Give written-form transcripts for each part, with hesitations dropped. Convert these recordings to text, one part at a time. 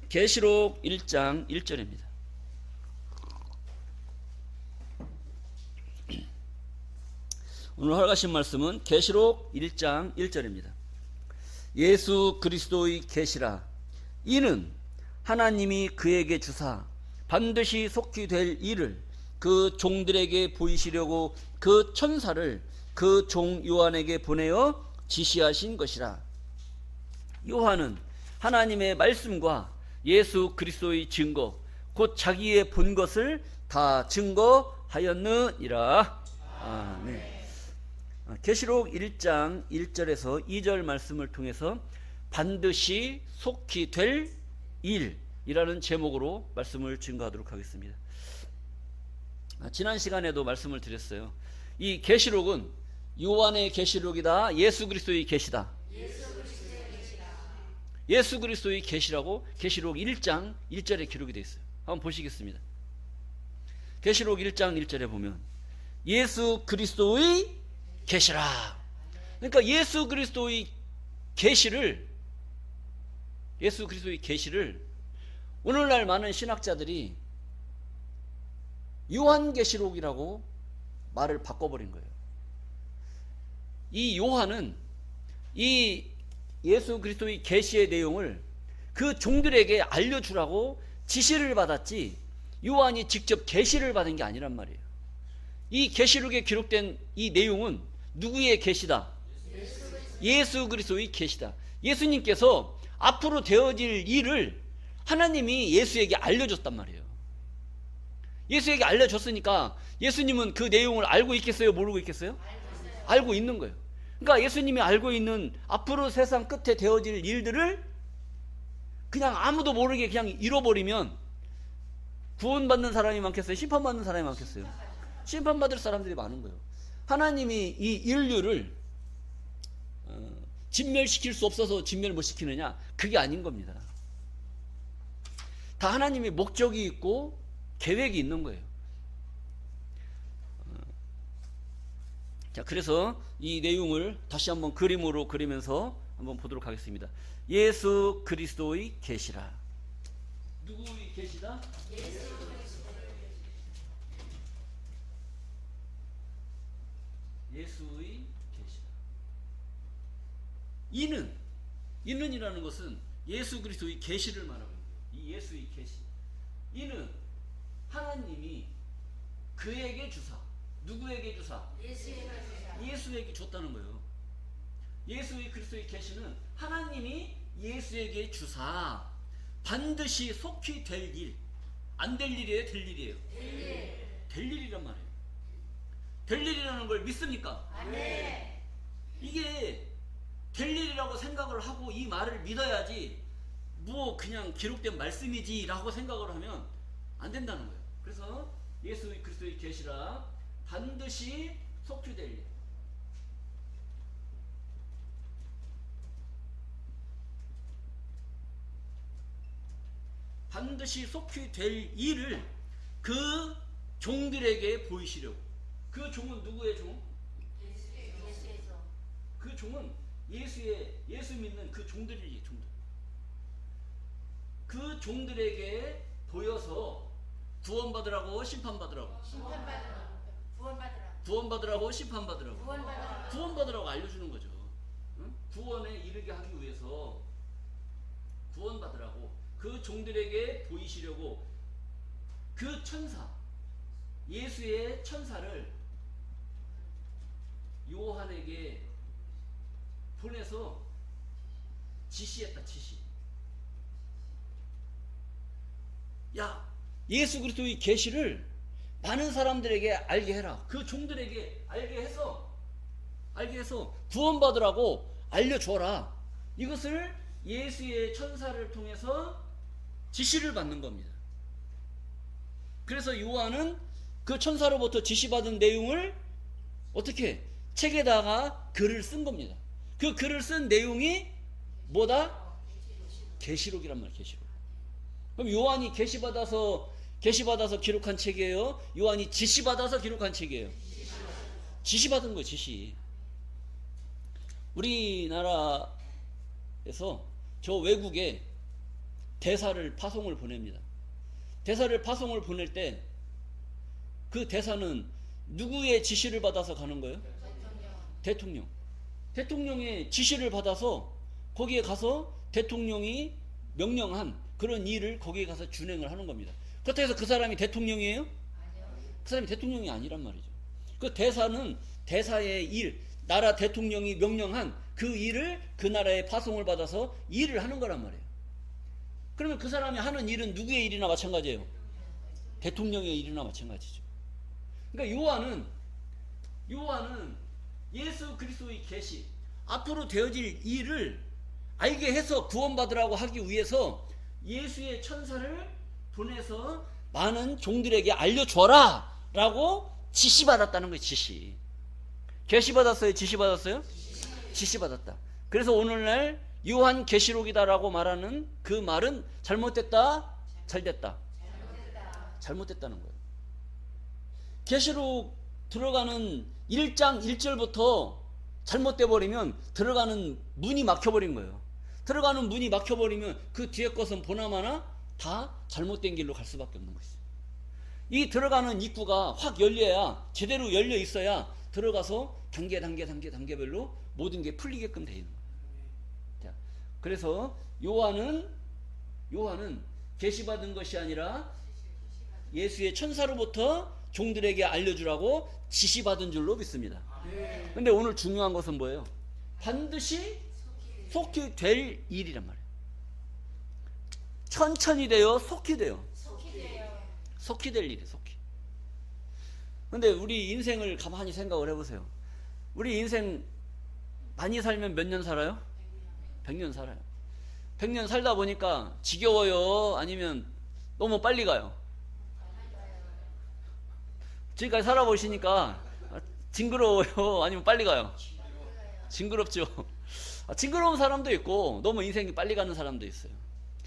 계시록 1장 1절입니다. 오늘 허락하신 말씀은 계시록 1장 1절입니다. 예수 그리스도의 계시라. 이는 하나님이 그에게 주사 반드시 속히 될 일을 그 종들에게 보이시려고 그 천사를 그 종 요한에게 보내어 지시하신 것이라. 요한은 하나님의 말씀과 예수 그리스도의 증거 곧 자기의 본 것을 다 증거하였느니라. 아멘. 계시록 1장 1절에서 2절 말씀을 통해서 반드시 속히 될 일이라는 제목으로 말씀을 증거하도록 하겠습니다. 지난 시간에도 말씀을 드렸어요. 이 계시록은 요한의 계시록이다, 예수 그리스도의 계시다. 예수 그리스도의 계시라고 계시록 1장 1절에 기록이 되어 있어요. 한번 보시겠습니다. 계시록 1장 1절에 보면 예수 그리스도의 계시라. 그러니까 예수 그리스도의 계시를 오늘날 많은 신학자들이 요한계시록이라고 말을 바꿔버린 거예요. 이 요한은 이 예수 그리스도의 계시의 내용을 그 종들에게 알려주라고 지시를 받았지 요한이 직접 계시를 받은 게 아니란 말이에요. 이 계시록에 기록된 이 내용은 누구의 계시다? 예수 그리스도의 계시다. 예수님께서 앞으로 되어질 일을 하나님이 예수에게 알려줬단 말이에요. 예수에게 알려줬으니까 예수님은 그 내용을 알고 있겠어요? 모르고 있겠어요? 알고 있는 거예요. 그러니까 예수님이 알고 있는 앞으로 세상 끝에 되어질 일들을 그냥 아무도 모르게 그냥 잃어버리면 구원받는 사람이 많겠어요? 심판받는 사람이 많겠어요? 심판받을 사람들이 많은 거예요. 하나님이 이 인류를 진멸시킬 수 없어서 진멸 못 시키느냐? 그게 아닌 겁니다. 다 하나님의 목적이 있고 계획이 있는 거예요. 자, 그래서 이 내용을 다시 한번 그림으로 그리면서 한번 보도록 하겠습니다. 예수 그리스도의 계시라. 누구의 계시다? 예수의 계시다. 이는이라는 것은 예수 그리스도의 계시를 말하고 있는 거예요. 이 예수의 계시. 이는 하나님이 그에게 주사. 누구에게 주사? 예수에게 줬다는 거예요. 예수의 그리스도의 계시는 하나님이 예수에게 주사 반드시 속히 될 일. 안 될 일이에요? 될 일이에요? 될 일이란 말이에요. 될 일이라는 걸 믿습니까? 네. 이게 될 일이라고 생각을 하고 이 말을 믿어야지 뭐 그냥 기록된 말씀이지 라고 생각을 하면 안 된다는 거예요. 그래서 예수 그리스도의 계시라 반드시 속히 될 일. 반드시 속히 될 일을 그 종들에게 보이시려고. 그 종은 누구의 종? 그 종은 예수 믿는 그 종들이지, 종들. 그 종들에게 보여서 구원받으라고 심판받으라고. 구원받으라고 심판받으라고. 구원받으라고 알려주는 거죠. 응? 구원에 이르게 하기 위해서 구원받으라고 그 종들에게 보이시려고 그 천사, 예수의 천사를 요한에게 보내서 지시했다. 지시. 야, 예수 그리스도의 계시를 많은 사람들에게 알게 해라. 그 종들에게 알게 해서 구원받으라고 알려줘라. 이것을 예수의 천사를 통해서 지시를 받는 겁니다. 그래서 요한은 그 천사로부터 지시받은 내용을 어떻게 책에다가 글을 쓴 겁니다. 그 글을 쓴 내용이 뭐다? 계시록이란 말이에요. 계시록. 그럼 요한이 계시받아서 계시받아서 기록한 책이에요? 요한이 지시받아서 기록한 책이에요? 지시받은 거예요. 지시. 우리나라에서 저 외국에 대사를 파송을 보냅니다. 대사를 파송을 보낼 때 그 대사는 누구의 지시를 받아서 가는 거예요? 대통령. 대통령의 지시를 받아서 거기에 가서 대통령이 명령한 그런 일을 거기에 가서 준행을 하는 겁니다. 그렇다고 해서 그 사람이 대통령이에요? 그 사람이 대통령이 아니란 말이죠. 그 대사는 대사의 일, 나라 대통령이 명령한 그 일을 그 나라에 파송을 받아서 일을 하는 거란 말이에요. 그러면 그 사람이 하는 일은 누구의 일이나 마찬가지예요? 대통령의 일이나 마찬가지죠. 그러니까 요한은 예수 그리스도의 계시, 앞으로 되어질 일을 알게 해서 구원받으라고 하기 위해서 예수의 천사를 보내서 많은 종들에게 알려줘라 라고 지시받았다는 거예요. 지시. 계시받았어요? 지시받았어요? 지시받았다. 그래서 오늘날 요한 계시록이다라고 말하는 그 말은 잘못됐다? 잘됐다? 잘못됐다는 거예요. 계시록 들어가는 1장 1절부터 잘못돼 버리면 들어가는 문이 막혀버린 거예요. 들어가는 문이 막혀버리면 그 뒤에 것은 보나마나 다 잘못된 길로 갈 수밖에 없는 것이죠. 이 들어가는 입구가 확 열려야, 제대로 열려 있어야 들어가서 단계별로 모든 게 풀리게끔 되어 있는 거예요. 자, 그래서 요한은 계시받은 것이 아니라 예수의 천사로부터 종들에게 알려주라고 지시받은 줄로 믿습니다. 근데 오늘 중요한 것은 뭐예요? 반드시 속히 될 일이란 말이에요. 천천히 돼요? 속히 돼요? 속히 될 일이에요. 속히. 근데 우리 인생을 가만히 생각을 해보세요. 우리 인생 많이 살면 몇 년 살아요? 100년 살아요. 100년 살다 보니까 지겨워요? 아니면 너무 빨리 가요? 지금까지 살아보시니까 징그러워요? 아니면 빨리 가요? 징그럽죠. 징그러운 사람도 있고 너무 인생이 빨리 가는 사람도 있어요.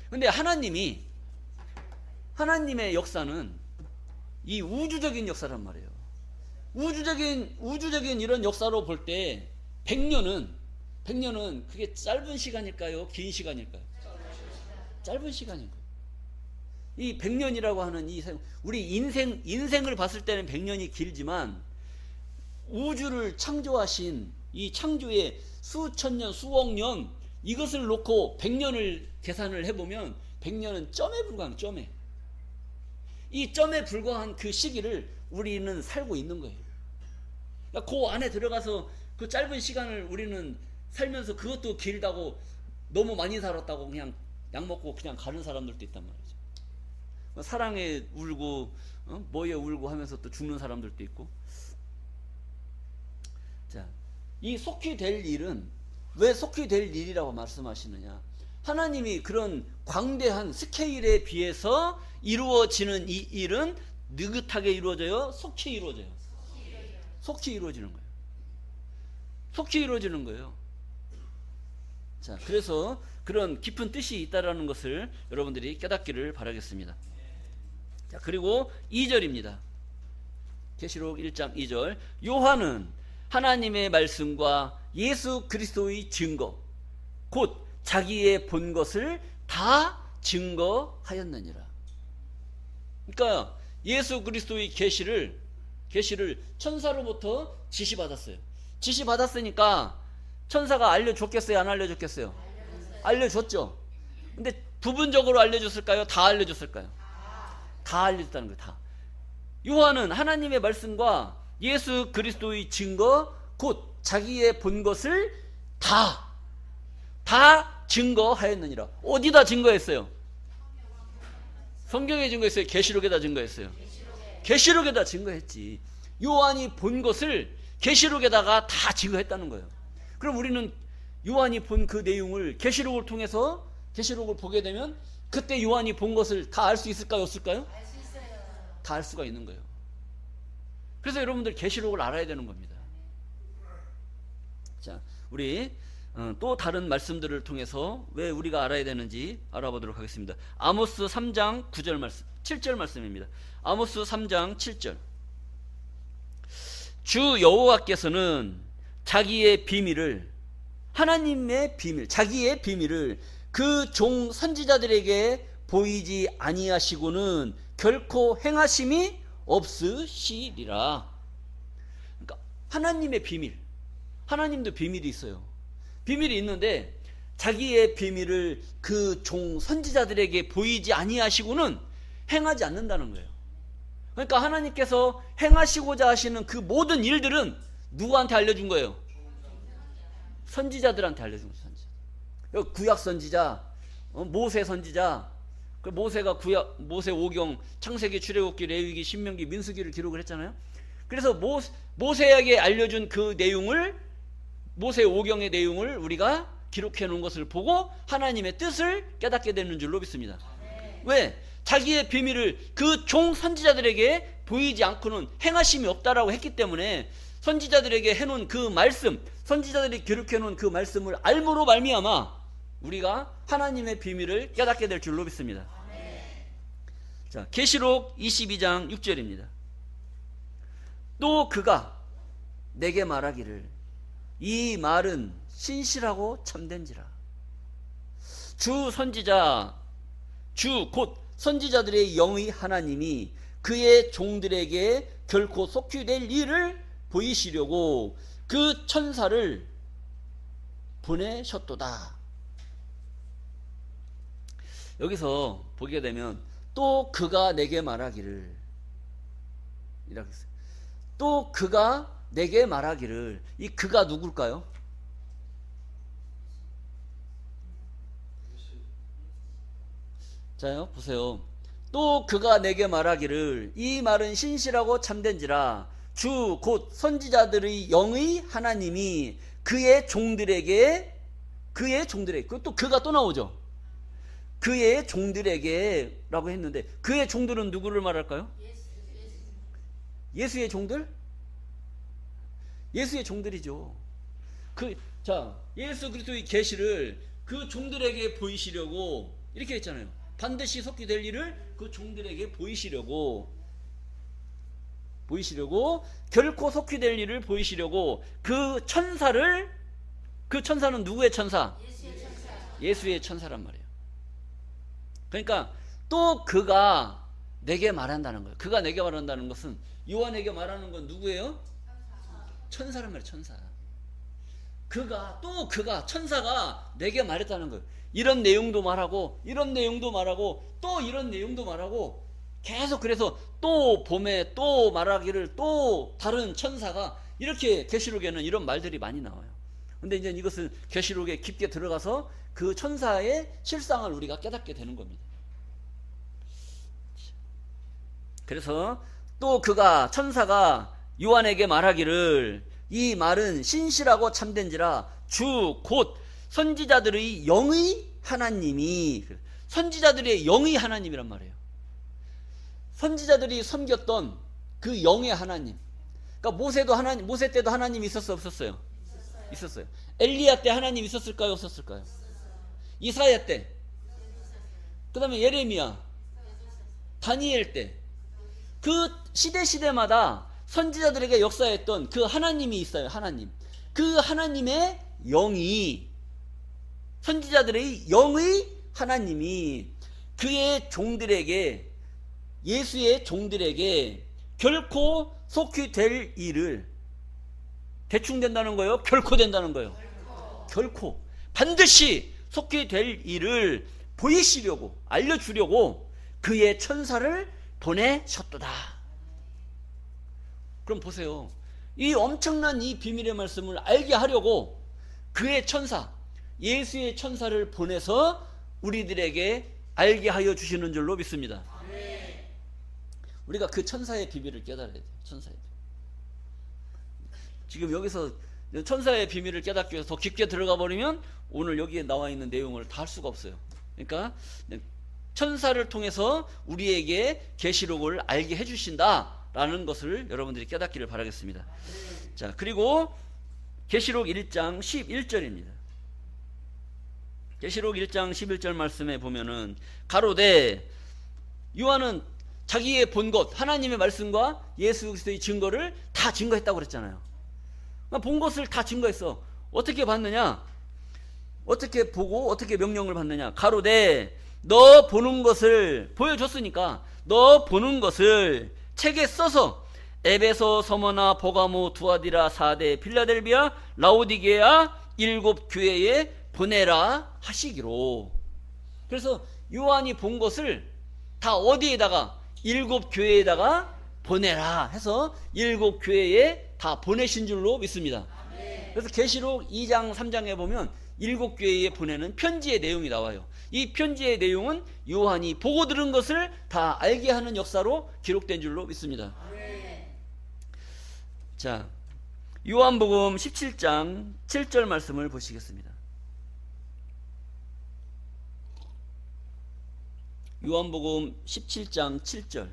근데 하나님의 역사는 이 우주적인 역사란 말이에요. 우주적인 이런 역사로 볼 때 100년은 그게 짧은 시간일까요? 긴 시간일까요? 짧은 시간인 거예요. 이 100년이라고 하는 우리 인생을 봤을 때는 100년이 길지만 우주를 창조하신 이 창조의 수천 년, 수억 년, 이것을 놓고 100년을 계산을 해보면 100년은 점에 불과한 점에. 이 점에 불과한 그 시기를 우리는 살고 있는 거예요. 그러니까 그 안에 들어가서 그 짧은 시간을 우리는 살면서 그것도 길다고 너무 많이 살았다고 그냥 약 먹고 그냥 가는 사람들도 있단 말이죠. 사랑에 울고 뭐에 울고 하면서 또 죽는 사람들도 있고. 자, 이 속히 될 일은 왜 속히 될 일이라고 말씀하시느냐? 하나님이 그런 광대한 스케일에 비해서 이루어지는 이 일은 느긋하게 이루어져요? 속히 이루어져요? 속히 이루어지는 거예요. 속히 이루어지는 거예요. 자, 그래서 그런 깊은 뜻이 있다라는 것을 여러분들이 깨닫기를 바라겠습니다. 자, 그리고 2절입니다. 계시록 1장 2절. 요한은 하나님의 말씀과 예수 그리스도의 증거, 곧 자기의 본 것을 다 증거하였느니라. 그러니까 예수 그리스도의 계시를 천사로부터 지시받았어요. 지시받았으니까 천사가 알려줬겠어요? 안 알려줬겠어요? 알려줬죠. 근데 부분적으로 알려줬을까요? 다 알려줬을까요? 다 알려줬다는 거예요. 다. 요한은 하나님의 말씀과 예수 그리스도의 증거, 곧 자기의 본 것을 다 증거하였느니라. 어디다 증거했어요? 성경에 증거했어요? 계시록에다 증거했어요? 계시록에다 증거했지. 요한이 본 것을 계시록에다가 다 증거했다는 거예요. 그럼 우리는 요한이 본 그 내용을 계시록을 통해서 계시록을 보게 되면 그때 요한이 본 것을 다 알 수 있을까요? 없을까요? 알 수 있어요. 다 알 수가 있는 거예요. 그래서 여러분들 계시록을 알아야 되는 겁니다. 자, 우리 또 다른 말씀들을 통해서 왜 우리가 알아야 되는지 알아보도록 하겠습니다. 아모스 3장 9절 말씀, 7절 말씀입니다. 아모스 3장 7절. 주 여호와께서는 자기의 비밀을, 하나님의 비밀, 자기의 비밀을 그 종 선지자들에게 보이지 아니하시고는 결코 행하심이 없으시리라. 그러니까 하나님의 비밀, 하나님도 비밀이 있어요. 비밀이 있는데 자기의 비밀을 그 종 선지자들에게 보이지 아니하시고는 행하지 않는다는 거예요. 그러니까 하나님께서 행하시고자 하시는 그 모든 일들은 누구한테 알려준 거예요? 선지자들한테 알려준 거예요. 선지자. 구약 선지자, 모세 선지자. 모세가 모세 5경, 창세기, 출애굽기, 레위기, 신명기, 민수기를 기록을 했잖아요. 그래서 모세에게 알려준 그 내용을, 모세 5경의 내용을 우리가 기록해 놓은 것을 보고 하나님의 뜻을 깨닫게 되는 줄로 믿습니다. 왜? 자기의 비밀을 그 종 선지자들에게 보이지 않고는 행하심이 없다라고 했기 때문에 선지자들에게 해놓은 그 말씀, 선지자들이 기록해 놓은 그 말씀을 알므로 말미암아 우리가 하나님의 비밀을 깨닫게 될 줄로 믿습니다. 자, 계시록 22장 6절입니다. 또 그가 내게 말하기를 이 말은 신실하고 참된지라. 주 선지자, 주 곧 선지자들의 영의 하나님이 그의 종들에게 결코 속히될 일을 보이시려고 그 천사를 보내셨도다. 여기서 보게 되면 또 그가 내게 말하기를, 이라고 했어요. 또 그가 내게 말하기를, 이 그가 누굴까요? 자요, 보세요. 또 그가 내게 말하기를 이 말은 신실하고 참된지라. 주 곧 선지자들의 영의 하나님이 그의 종들에게, 또 그가 또 나오죠. 그의 종들에게 라고 했는데 그의 종들은 누구를 말할까요? 예수의 종들? 예수의 종들이죠. 예수 그리스도의 계시를 그 종들에게 보이시려고 이렇게 했잖아요. 반드시 속히 될 일을 그 종들에게 보이시려고, 결코 속히 될 일을 보이시려고 그 천사를, 그 천사는 누구의 천사? 예수의 천사란 말이에요. 그러니까 또 그가 내게 말한다는 거예요. 그가 내게 말한다는 것은, 요한에게 말하는 건 누구예요? 천사란 말이에요. 천사. 그가 천사가 내게 말했다는 거예요. 이런 내용도 말하고 이런 내용도 말하고 또 이런 내용도 말하고 계속, 그래서 또 봄에 또 말하기를 또 다른 천사가, 이렇게 계시록에는 이런 말들이 많이 나와요. 근데 이제 이것은 계시록에 깊게 들어가서 그 천사의 실상을 우리가 깨닫게 되는 겁니다. 그래서 또 그가, 천사가 요한에게 말하기를 이 말은 신실하고 참된지라. 주 곧 선지자들의 영의 하나님이, 선지자들의 영의 하나님이란 말이에요. 선지자들이 섬겼던 그 영의 하나님. 그러니까 모세 때도 하나님이 있었어요, 없었어요? 있었어요. 엘리야 때 하나님 있었을까요, 없었을까요? 이사야 때, 그 다음에 예레미야, 다니엘 때, 그 시대마다 선지자들에게 역사했던 그 하나님이 있어요. 하나님. 그 하나님의 영이, 선지자들의 영의 하나님이 그의 종들에게, 예수의 종들에게 결코 속히 될 일을, 대충 된다는 거예요? 결코 된다는 거예요? 결코. 반드시 속히 될 일을 보이시려고, 알려주려고 그의 천사를 보내셨도다. 그럼 보세요. 이 엄청난 이 비밀의 말씀을 알게 하려고 그의 천사, 예수의 천사를 보내서 우리들에게 알게 하여 주시는 줄로 믿습니다. 우리가 그 천사의 비밀을 깨달아야 돼요. 천사의 비밀. 지금 여기서 천사의 비밀을 깨닫기 위해서 더 깊게 들어가 버리면 오늘 여기에 나와 있는 내용을 다 할 수가 없어요. 그러니까 천사를 통해서 우리에게 계시록을 알게 해주신다라는 것을 여러분들이 깨닫기를 바라겠습니다. 자, 그리고 계시록 1장 11절입니다. 계시록 1장 11절 말씀에 보면은 가로되, 요한은 자기의 본 것, 하나님의 말씀과 예수 그리스도의 증거를 다 증거했다고 그랬잖아요. 본 것을 다 증거했어. 어떻게 봤느냐? 어떻게 보고 어떻게 명령을 받느냐? 가로되 너 보는 것을 보여줬으니까 너 보는 것을 책에 써서 에베소, 서머나, 보가모, 두아디라, 사데, 필라델비아, 라오디게아 7 교회에 보내라 하시기로. 그래서 요한이 본 것을 다 어디에다가 7 교회에다가 보내라 해서 7 교회에 다 보내신 줄로 믿습니다. 그래서 계시록 2장 3장에 보면 7 교회에 보내는 편지의 내용이 나와요. 이 편지의 내용은 요한이 보고 들은 것을 다 알게 하는 역사로 기록된 줄로 믿습니다. 자, 요한복음 17장 7절 말씀을 보시겠습니다. 요한복음 17장 7절.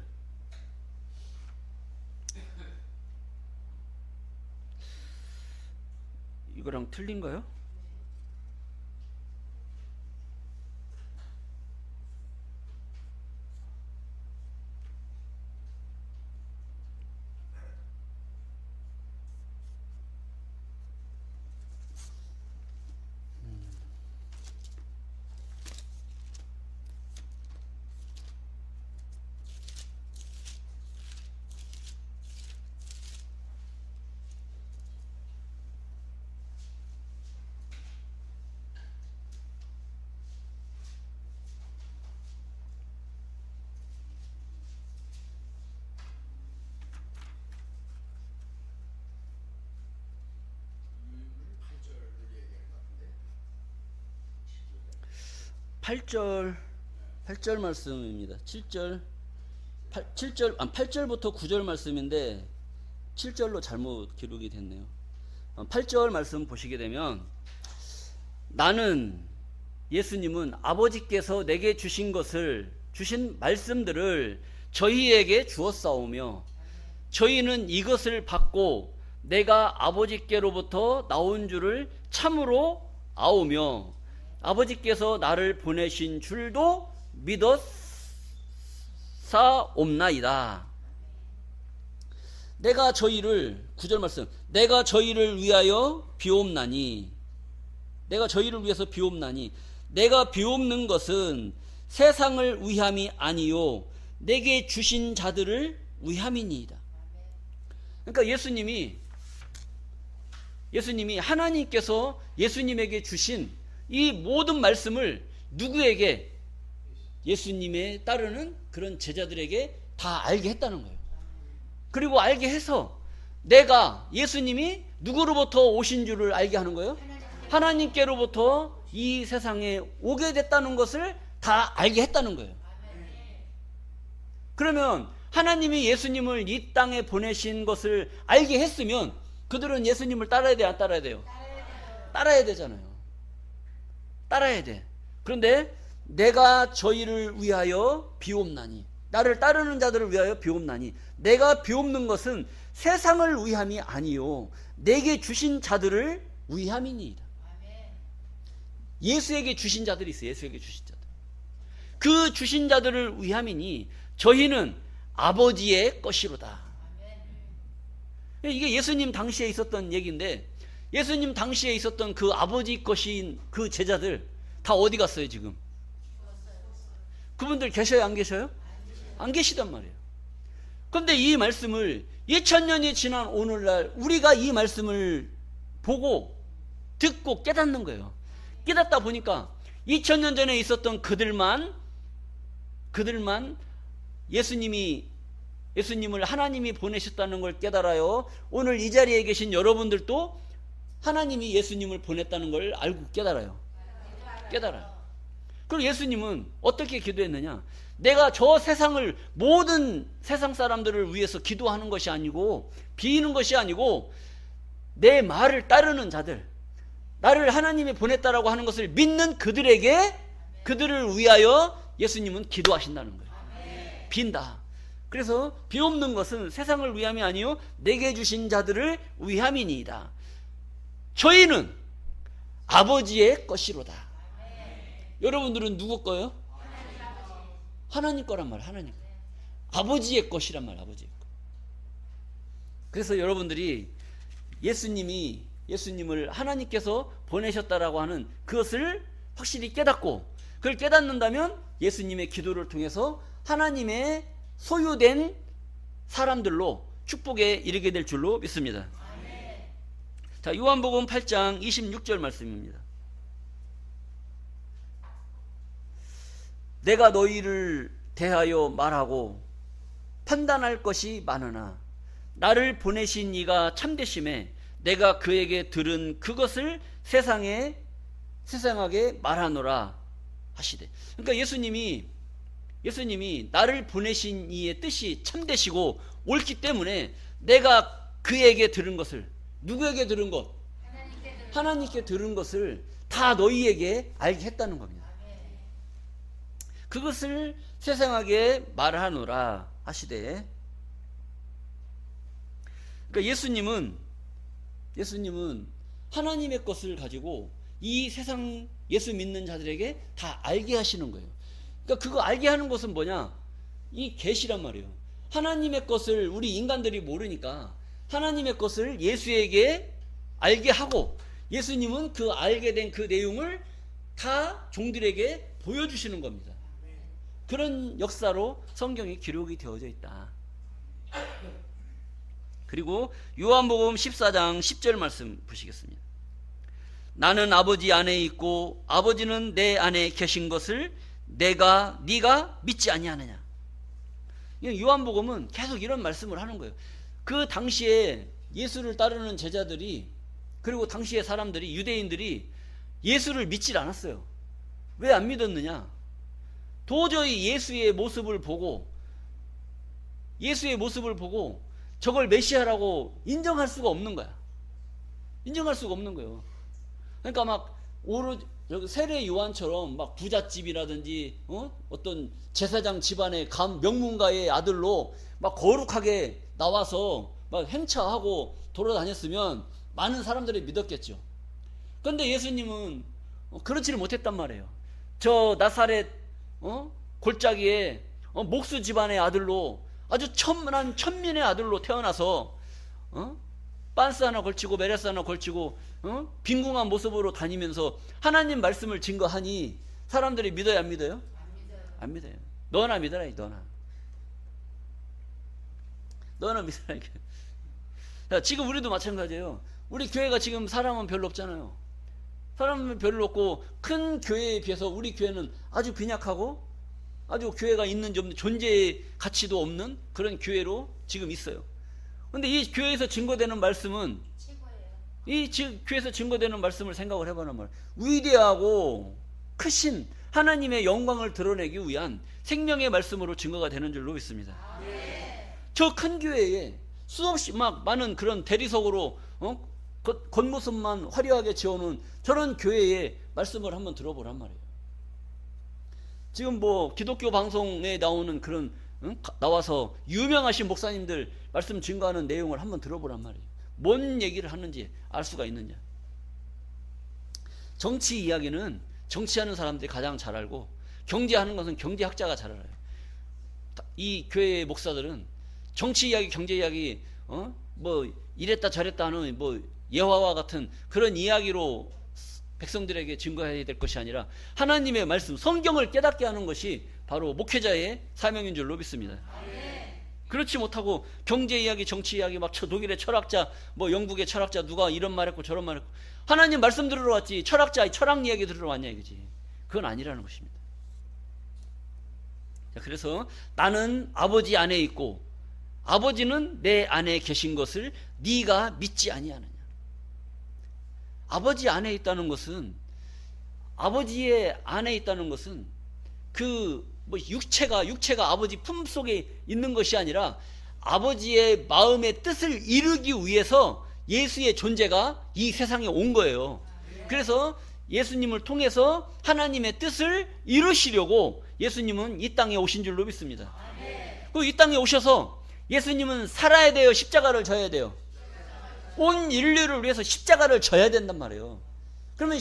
이거랑 틀린가요? 팔 8절 말씀입니다. 8절부터 9절 말씀인데 7절로 잘못 기록이 됐네요. 8절 말씀 보시게 되면 나는, 예수님은 아버지께서 내게 주신 것을, 주신 말씀들을 저희에게 주었사오며 저희는 이것을 받고 내가 아버지께로부터 나온 줄을 참으로 아오며 아버지께서 나를 보내신 줄도 믿었사옵나이다. 내가 저희를, 9절 말씀, 내가 저희를 위하여 비옵나니, 내가 저희를 위해서 비옵나니, 내가 비옵는 것은 세상을 위함이 아니요 내게 주신 자들을 위함이니이다. 그러니까 예수님이 하나님께서 예수님에게 주신 이 모든 말씀을 누구에게? 예수님에 따르는 그런 제자들에게 다 알게 했다는 거예요. 그리고 알게 해서 내가, 예수님이 누구로부터 오신 줄을 알게 하는 거예요. 하나님께로부터 이 세상에 오게 됐다는 것을 다 알게 했다는 거예요. 그러면 하나님이 예수님을 이 땅에 보내신 것을 알게 했으면 그들은 예수님을 따라야 돼요, 안 따라야 돼요? 따라야 되잖아요. 따라야 돼. 그런데 내가 저희를 위하여 비옵나니, 나를 따르는 자들을 위하여 비옵나니, 내가 비옵는 것은 세상을 위함이 아니요 내게 주신 자들을 위함이니이다. 예수에게 주신 자들이 있어요. 예수에게 주신 자들. 그 주신 자들을 위함이니 저희는 아버지의 것이로다. 이게 예수님 당시에 있었던 얘기인데, 예수님 당시에 있었던 그 아버지 것인 그 제자들 다 어디 갔어요 지금? 그분들 계셔요, 안 계셔요? 안 계시단 말이에요. 그런데 이 말씀을 2000년이 지난 오늘날 우리가 이 말씀을 보고 듣고 깨닫는 거예요. 깨닫다 보니까 2000년 전에 있었던 그들만 예수님을 하나님이 보내셨다는 걸 깨달아요. 오늘 이 자리에 계신 여러분들도 하나님이 예수님을 보냈다는 걸 알고 깨달아요. 그리고 예수님은 어떻게 기도했느냐? 내가 저 세상을, 모든 세상 사람들을 위해서 기도하는 것이 아니고, 비는 것이 아니고, 내 말을 따르는 자들, 나를 하나님이 보냈다라고 하는 것을 믿는 그들에게, 그들을 위하여 예수님은 기도하신다는 거예요. 빈다. 그래서 비옵는 것은 세상을 위함이 아니요 내게 주신 자들을 위함이니이다. 저희는 아버지의 것이로다. 여러분들은 누구 거예요? 하나님 거란 말이에요. 아버지의 것이란 말이에요. 아버지의 것. 그래서 여러분들이 예수님을 하나님께서 보내셨다라고 하는 그것을 확실히 깨닫고 그걸 깨닫는다면 예수님의 기도를 통해서 하나님의 소유된 사람들로 축복에 이르게 될 줄로 믿습니다. 자, 요한복음 8장 26절 말씀입니다. 내가 너희를 대하여 말하고 판단할 것이 많으나 나를 보내신 이가 참되심에 내가 그에게 들은 그것을 세상에게 말하노라 하시되. 그러니까 예수님이 나를 보내신 이의 뜻이 참되시고 옳기 때문에 내가 그에게 들은 것을, 누구에게 들은 것? 하나님께 들은 것을 다 너희에게 알게 했다는 겁니다. 그것을 세상에게 말하노라 하시되. 그러니까 예수님은 하나님의 것을 가지고 이 세상 예수 믿는 자들에게 다 알게 하시는 거예요. 그러니까 그거 알게 하는 것은 뭐냐? 이 계시란 말이에요. 하나님의 것을 우리 인간들이 모르니까 하나님의 것을 예수에게 알게 하고 예수님은 그 알게 된 그 내용을 다 종들에게 보여주시는 겁니다. 그런 역사로 성경에 기록이 되어져 있다. 그리고 요한복음 14장 10절 말씀 보시겠습니다. 나는 아버지 안에 있고 아버지는 내 안에 계신 것을 네가 믿지 아니하느냐. 요한복음은 계속 이런 말씀을 하는 거예요. 그 당시에 예수를 따르는 제자들이, 그리고 당시의 사람들이, 유대인들이 예수를 믿질 않았어요. 왜 안 믿었느냐? 도저히 예수의 모습을 보고 저걸 메시아라고 인정할 수가 없는 거야. 인정할 수가 없는 거예요. 그러니까 막 세례 요한처럼 막 부잣집이라든지 어떤 제사장 집안의 명문가의 아들로 막 거룩하게 나와서 막 행차하고 돌아다녔으면 많은 사람들이 믿었겠죠. 그런데 예수님은 그렇지를 못했단 말이에요. 저 나사렛 골짜기에 목수 집안의 아들로 아주 천민의 아들로 태어나서 빤스 하나 걸치고 메레스 하나 걸치고 빈궁한 모습으로 다니면서 하나님 말씀을 증거하니 사람들이 믿어요, 안 믿어요? 안 믿어요. 너나 믿어라. 너나 믿어라. 자, 지금 우리도 마찬가지예요. 우리 교회가 지금 사람은 별로 없잖아요. 사람은 별로 없고 큰 교회에 비해서 우리 교회는 아주 빈약하고 아주 교회가 있는지 없는 존재의 가치도 없는 그런 교회로 지금 있어요. 그런데 이 교회에서 증거되는 말씀은 교회에서 증거되는 말씀을 생각을 해보는 말, 위대하고 크신 하나님의 영광을 드러내기 위한 생명의 말씀으로 증거가 되는 줄로 믿습니다. 저 큰 교회에 수없이 막 많은 그런 대리석으로 겉모습만 화려하게 지어놓은 저런 교회의 말씀을 한번 들어보란 말이에요. 지금 뭐 기독교 방송에 나오는 그런 나와서 유명하신 목사님들 말씀 증거하는 내용을 한번 들어보란 말이에요. 뭔 얘기를 하는지 알 수가 있느냐. 정치 이야기는 정치하는 사람들이 가장 잘 알고 경제하는 것은 경제학자가 잘 알아요. 이 교회의 목사들은 정치 이야기, 경제 이야기, 뭐 이랬다 저랬다 하는 뭐 예화와 같은 그런 이야기로 백성들에게 증거해야 될 것이 아니라 하나님의 말씀, 성경을 깨닫게 하는 것이 바로 목회자의 사명인 줄로 믿습니다. 그렇지 못하고 경제 이야기, 정치 이야기, 막 독일의 철학자, 뭐 영국의 철학자 누가 이런 말했고 저런 말했고, 하나님 말씀 들으러 왔지 철학 이야기 들으러 왔냐 이거지. 그건 아니라는 것입니다. 자, 그래서 나는 아버지 안에 있고 아버지는 내 안에 계신 것을 네가 믿지 아니하느냐. 아버지 안에 있다는 것은, 아버지의 안에 있다는 것은 그 뭐 육체가 아버지 품 속에 있는 것이 아니라 아버지의 마음의 뜻을 이루기 위해서 예수의 존재가 이 세상에 온 거예요. 그래서 예수님을 통해서 하나님의 뜻을 이루시려고 예수님은 이 땅에 오신 줄로 믿습니다. 그 이 땅에 오셔서 예수님은 살아야 돼요, 십자가를 져야 돼요? 온 인류를 위해서 십자가를 져야 된단 말이에요. 그러면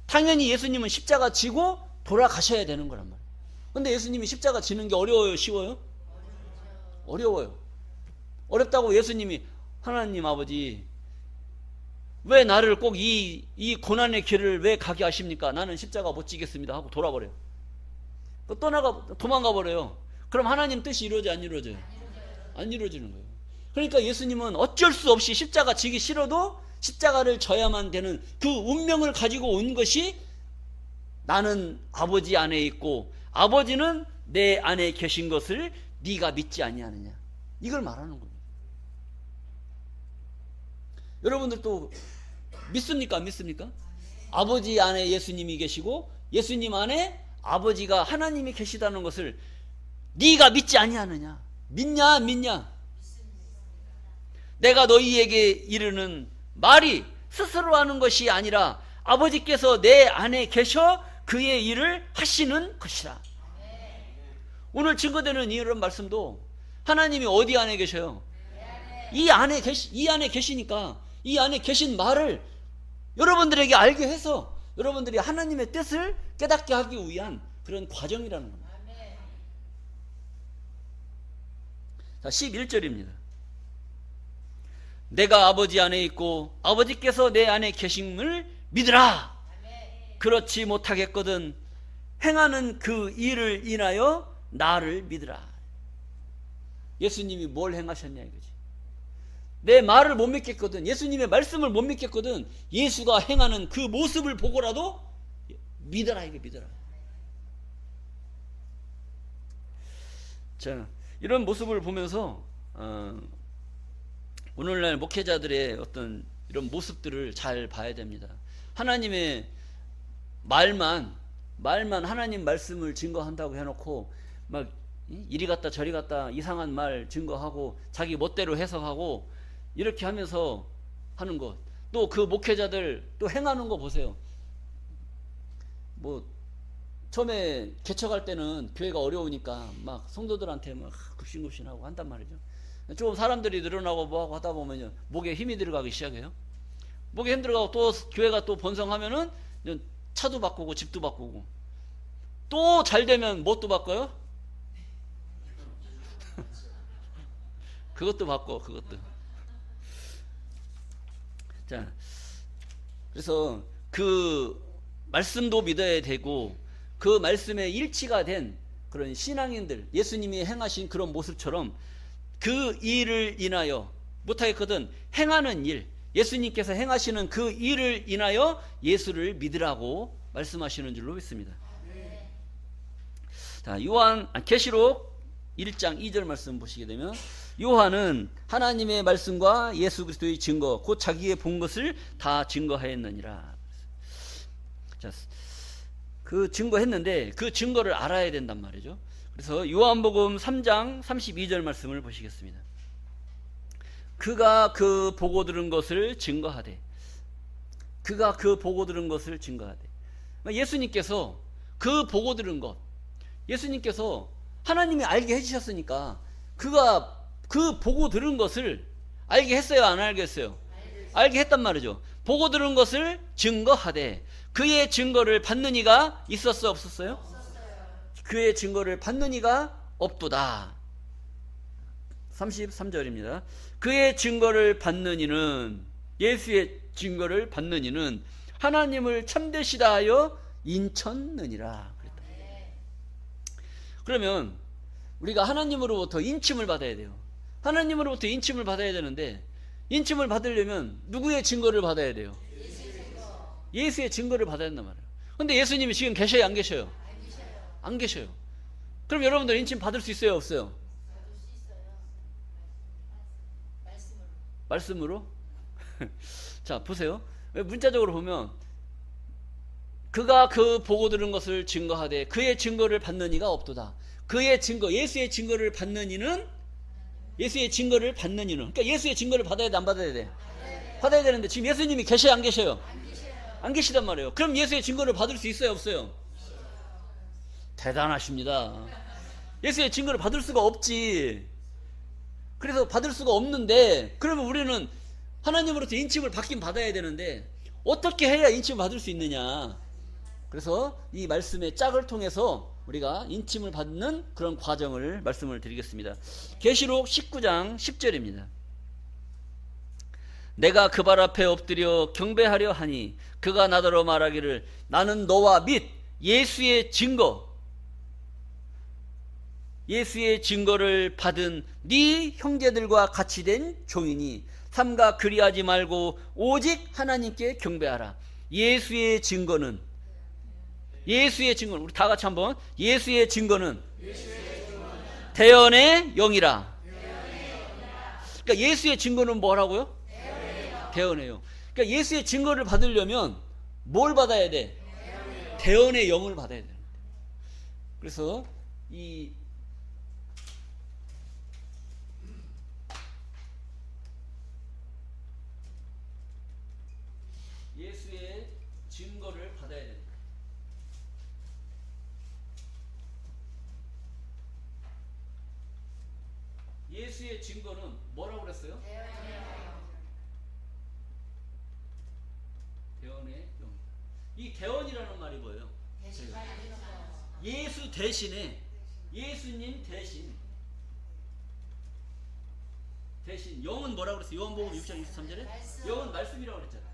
당연히 예수님은 십자가 지고 돌아가셔야 되는 거란 말이에요. 근데 예수님이 십자가 지는 게 어려워요, 쉬워요? 어려워요. 어렵다고 예수님이 하나님 아버지 왜 나를 꼭 이 고난의 길을 왜 가게 하십니까? 나는 십자가 못 지겠습니다 하고 돌아버려요. 도망가 버려요. 그럼 하나님 뜻이 이루어져 안 이루어져요? 안 이루어지는 거예요. 그러니까 예수님은 어쩔 수 없이 십자가 지기 싫어도 십자가를 져야만 되는 그 운명을 가지고 온 것이 나는 아버지 안에 있고 아버지는 내 안에 계신 것을 네가 믿지 아니하느냐, 이걸 말하는 겁니다. 여러분들 또 믿습니까? 안 믿습니까? 아버지 안에 예수님이 계시고 예수님 안에 아버지가 하나님이 계시다는 것을 네가 믿지 아니하느냐? 믿냐 안 믿냐? 내가 너희에게 이르는 말이 스스로 하는 것이 아니라 아버지께서 내 안에 계셔 그의 일을 하시는 것이라. 오늘 증거되는 이런 말씀도 하나님이 어디 안에 계셔요? 이 안에 계시니까 이 안에 계신 말을 여러분들에게 알게 해서 여러분들이 하나님의 뜻을 깨닫게 하기 위한 그런 과정이라는 겁니다. 자, 11절입니다. 내가 아버지 안에 있고 아버지께서 내 안에 계심을 믿으라. 그렇지 못하겠거든 행하는 그 일을 인하여 나를 믿으라. 예수님이 뭘 행하셨냐 이거지. 내 말을 못 믿겠거든, 예수님의 말씀을 못 믿겠거든, 예수가 행하는 그 모습을 보고라도 믿어라, 이게 믿어라. 자, 이런 모습을 보면서 오늘날 목회자들의 어떤 이런 모습들을 잘 봐야 됩니다. 하나님의 말만 하나님 말씀을 증거한다고 해놓고 막 이리 갔다 저리 갔다 이상한 말 증거하고 자기 멋대로 해석하고 이렇게 하면서 하는 것, 또 그 목회자들 또 행하는 거 보세요. 뭐 처음에 개척할 때는 교회가 어려우니까 막 성도들한테 막 급신급신하고 한단 말이죠. 조금 사람들이 늘어나고 뭐하고 하다 보면 목에 힘이 들어가기 시작해요. 목에 힘 들어가고 또 교회가 또 번성하면은 차도 바꾸고 집도 바꾸고, 또 잘 되면 뭣도 바꿔요? 그것도 바꿔, 그것도. 자, 그래서 그 말씀도 믿어야 되고 그 말씀에 일치가 된 그런 신앙인들, 예수님이 행하신 그런 모습처럼 그 일을 인하여 못하겠거든 행하는 일, 예수님께서 행하시는 그 일을 인하여 예수를 믿으라고 말씀하시는 줄로 믿습니다. 자, 계시록 1장 2절 말씀 보시게 되면 요한은 하나님의 말씀과 예수 그리스도의 증거 곧 자기의 본 것을 다 증거하였느니라. 자, 그 증거했는데 그 증거를 알아야 된단 말이죠. 그래서 요한복음 3장 32절 말씀을 보시겠습니다. 그가 그 보고 들은 것을 증거하되, 그가 그 보고 들은 것을 증거하되. 예수님께서 그 보고 들은 것, 예수님께서 하나님이 알게 해주셨으니까 그가 그 보고 들은 것을 알게 했어요, 안 알게 했어요? 알게 했단 말이죠. 보고 들은 것을 증거하되 그의 증거를 받는 이가 있었어, 없었어요? 그의 증거를 받는 이가 없도다. 33절입니다. 그의 증거를 받는 이는, 예수의 증거를 받는 이는 하나님을 참되시다 하여 인쳤느니라. 그러면 우리가 하나님으로부터 인침을 받아야 돼요. 하나님으로부터 인침을 받아야 되는데, 인침을 받으려면 누구의 증거를 받아야 돼요? 예수의 증거를 받아야 된단 말이에요. 근데 예수님이 지금 계셔요, 안 계셔요? 안 계셔요. 그럼 여러분들 인침 받을 수 있어요, 없어요? 말씀으로? 자, 보세요. 문자적으로 보면 그가 그 보고 들은 것을 증거하되 그의 증거를 받는 이가 없도다. 그의 증거, 예수의 증거를 받는 이는, 예수의 증거를 받는 이는, 그러니까 예수의 증거를 받아야 돼, 안 받아야 돼? 받아야 되는데 지금 예수님이 계셔요, 안 계셔요? 안 계시단 말이에요. 그럼 예수의 증거를 받을 수 있어요, 없어요? 대단하십니다. 예수의 증거를 받을 수가 없지. 그래서 받을 수가 없는데, 그러면 우리는 하나님으로부터 인침을 받긴 받아야 되는데 어떻게 해야 인침을 받을 수 있느냐. 그래서 이 말씀의 짝을 통해서 우리가 인침을 받는 그런 과정을 말씀을 드리겠습니다. 계시록 19장 10절입니다. 내가 그 발 앞에 엎드려 경배하려 하니 그가 나더러 말하기를 나는 너와 및 예수의 증거를 받은 네 형제들과 같이 된 종이니 삼가 그리하지 말고 오직 하나님께 경배하라. 예수의 증거는 우리 다 같이 한번 예수의 증거는 대언의 영이라. 그러니까 예수의 증거는 뭐라고요? 대언의 영. 그러니까 예수의 증거를 받으려면 뭘 받아야 돼? 대언의 영을 받아야 돼. 그래서 이 예수의 증거를 받아야 됩니다. 예수의 증거는 뭐라고 그랬어요? 대언의 영. 이 대언이라는 말이 뭐예요? 예수 대신에, 예수님 대신 영은 뭐라고 그랬어요? 요한복음 6장 23절에 영은 말씀이라고 그랬잖아요.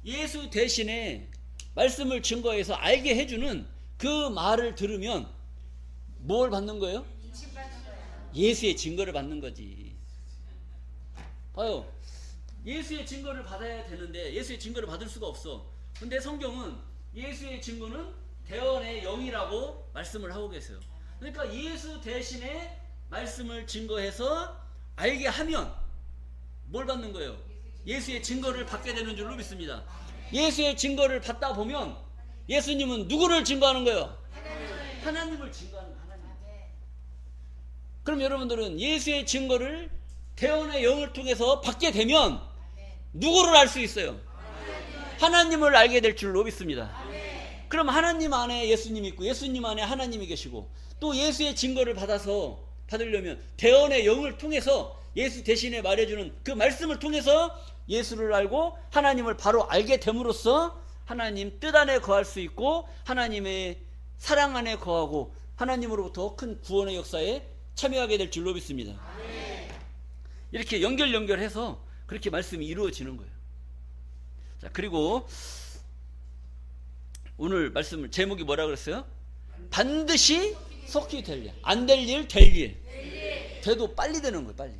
예수 대신에 말씀을 증거해서 알게 해주는 그 말을 들으면 뭘 받는 거예요? 예수의 증거를 받는 거지. 봐요. 예수의 증거를 받아야 되는데 예수의 증거를 받을 수가 없어. 근데 성경은 예수의 증거는 대언의 영이라고 말씀을 하고 계세요. 그러니까 예수 대신에 말씀을 증거해서 알게 하면 뭘 받는 거예요? 예수의 증거를 받게 되는 줄로 믿습니다. 예수의 증거를 받다 보면 예수님은 누구를 증거하는 거예요? 하나님을 증거하는 거예요. 하나님. 그럼 여러분들은 예수의 증거를 대언의 영을 통해서 받게 되면 누구를 알 수 있어요? 하나님을 알게 될 줄로 믿습니다. 그럼 하나님 안에 예수님이 있고 예수님 안에 하나님이 계시고 또 예수의 증거를 받으려면 대언의 영을 통해서 예수 대신에 말해주는 그 말씀을 통해서 예수를 알고 하나님을 바로 알게 됨으로써 하나님 뜻 안에 거할 수 있고 하나님의 사랑 안에 거하고 하나님으로부터 큰 구원의 역사에 참여하게 될 줄로 믿습니다. 이렇게 연결해서 그렇게 말씀이 이루어지는 거예요. 자, 그리고 오늘 말씀 제목이 뭐라 그랬어요? 반드시 속히 될 일. 안 될 일, 될 일. 돼도 빨리 되는 거예요. 빨리.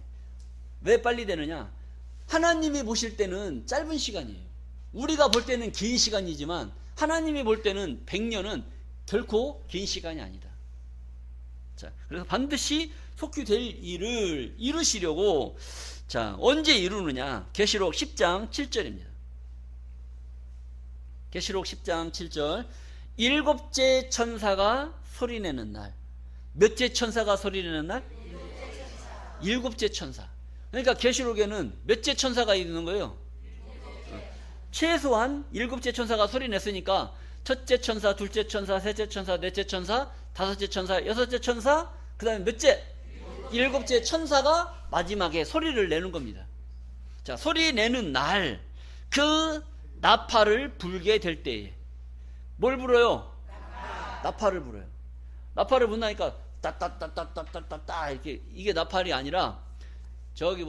왜 빨리 되느냐? 하나님이 보실 때는 짧은 시간이에요. 우리가 볼 때는 긴 시간이지만 하나님이 볼 때는 100년은 결코 긴 시간이 아니다. 자, 그래서 반드시 속히 될 일을 이루시려고 자, 언제 이루느냐? 계시록 10장 7절입니다. 계시록 10장 7절. 일곱째 천사가 소리내는 날. 몇째 천사가 소리내는 날? 일곱째 천사. 그러니까 계시록에는 몇째 천사가 있는 거예요? 최소한 일곱째 천사가 소리냈으니까 첫째 천사, 둘째 천사, 셋째 천사, 넷째 천사, 다섯째 천사, 여섯째 천사, 그 다음에 몇째? 일곱째 천사가 마지막에 소리를 내는 겁니다. 자, 소리 내는 날, 그 나팔을 불게 될 때에 뭘 불어요? 나팔을 불어요. 나팔을 분다니까 따따따따따따따 이렇게, 이게 나팔이 아니라 저기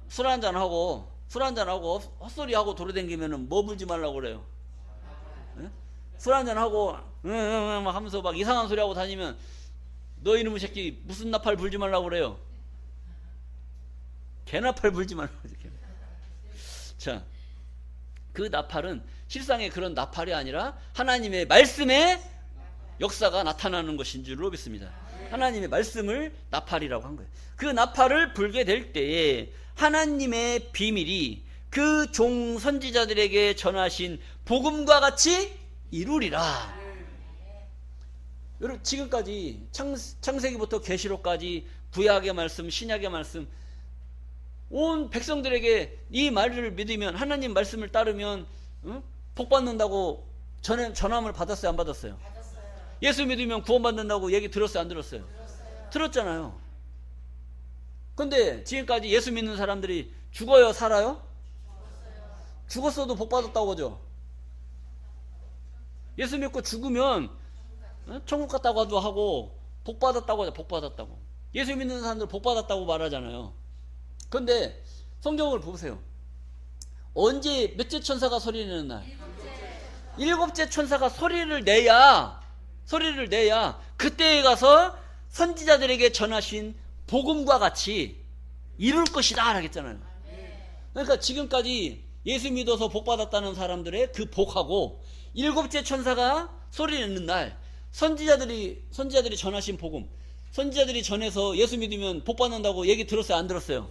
술 한잔하고 헛소리하고 돌아다니면은 뭐 불지 말라고 그래요? 네? 술 한잔하고 막 하면서 막 이상한 소리 하고 다니면 너 이놈의 새끼 무슨 나팔 불지 말라고 그래요? 개나팔 불지 말라고 그래요. 자, 그 나팔은 실상의 그런 나팔이 아니라 하나님의 말씀의 역사가 나타나는 것인 줄로 믿습니다. 하나님의 말씀을 나팔이라고 한 거예요. 그 나팔을 불게 될 때에 하나님의 비밀이 그 종 선지자들에게 전하신 복음과 같이 이루리라. 여러분, 지금까지 창세기부터 계시록까지 구약의 말씀, 신약의 말씀, 온 백성들에게 이 말을 믿으면, 하나님 말씀을 따르면 복 받는다고 전함을 받았어요, 안 받았어요? 예수 믿으면 구원받는다고 얘기 들었어요, 안 들었어요? 들었잖아요. 근데 지금까지 예수 믿는 사람들이 죽어요, 살아요? 죽었어도 복 받았다고 그러죠? 예수 믿고 죽으면 천국 갔다고도 하고 복 받았다고 하죠. 복 받았다고. 예수 믿는 사람들 복 받았다고 말하잖아요. 그런데 성경을 보세요. 언제 몇째 천사가 소리내는 날? 일곱째 천사가 소리를 내야 그때에 가서 선지자들에게 전하신 복음과 같이 이룰 것이다 하겠잖아요. 그러니까 지금까지 예수 믿어서 복 받았다는 사람들의 그 복하고 일곱째 천사가 소리내는 날 선지자들이 전하신 복음, 선지자들이 전해서 예수 믿으면 복 받는다고 얘기 들었어요? 안 들었어요?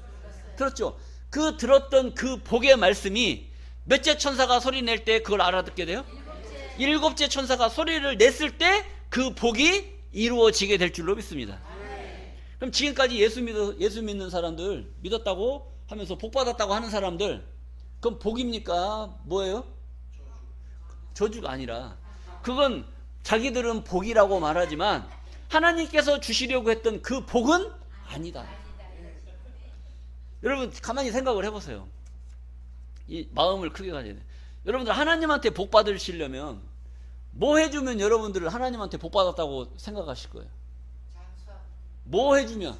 들었죠? 그 들었던 그 복의 말씀이 몇째 천사가 소리 낼 때 그걸 알아듣게 돼요? 일곱째 천사가 소리를 냈을 때 그 복이 이루어지게 될 줄로 믿습니다. 그럼 지금까지 예수 믿는 사람들, 믿었다고 하면서 복 받았다고 하는 사람들, 그건 복입니까? 뭐예요? 저주가 아니라, 그건 자기들은 복이라고 말하지만 하나님께서 주시려고 했던 그 복은 아니다. 여러분 가만히 생각을 해보세요. 이 마음을 크게 가져야 돼요. 여러분들 하나님한테 복 받으시려면 뭐 해주면 여러분들은 하나님한테 복 받았다고 생각하실 거예요? 뭐 해주면?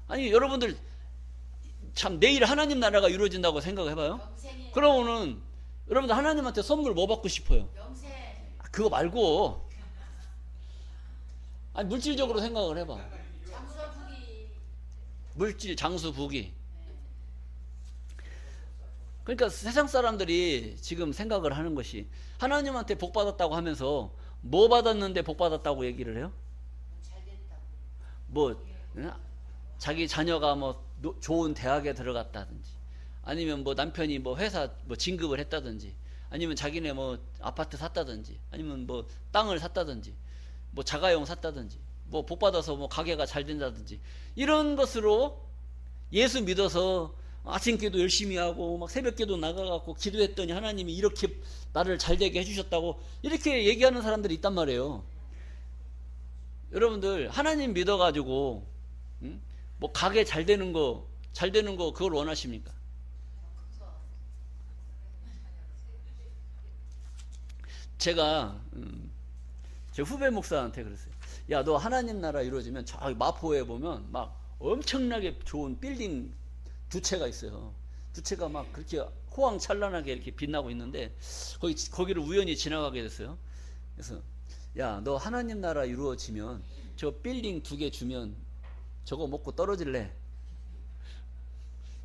아니 여러분들 참 내일 하나님 나라가 이루어진다고 생각해봐요. 그러면은 여러분들 하나님한테 선물 뭐 받고 싶어요? 그거 말고 아니 물질적으로 생각을 해봐. 물질, 장수, 부귀. 그러니까 세상 사람들이 지금 생각을 하는 것이 하나님한테 복 받았다고 하면서 뭐 받았는데 복 받았다고 얘기를 해요? 뭐 자기 자녀가 뭐 좋은 대학에 들어갔다든지, 아니면 뭐 남편이 뭐 회사 뭐 진급을 했다든지, 아니면 자기네 뭐 아파트 샀다든지, 아니면 뭐 땅을 샀다든지, 뭐 자가용 샀다든지, 뭐 복 받아서 뭐 가게가 잘 된다든지, 이런 것으로 예수 믿어서 아침기도 열심히 하고 막 새벽기도 나가갖고 기도했더니 하나님이 이렇게 나를 잘되게 해주셨다고 이렇게 얘기하는 사람들이 있단 말이에요. 여러분들 하나님 믿어가지고 뭐 가게 잘 되는 거 그걸 원하십니까? 제가 제 후배 목사한테 그랬어요. 야, 너 하나님 나라 이루어지면 저기 마포에 보면 막 엄청나게 좋은 빌딩 두 채가 있어요. 두 채가 막 그렇게 호황찬란하게 이렇게 빛나고 있는데 거기를 우연히 지나가게 됐어요. 그래서 야, 너 하나님 나라 이루어지면 저 빌딩 2개 주면 저거 먹고 떨어질래?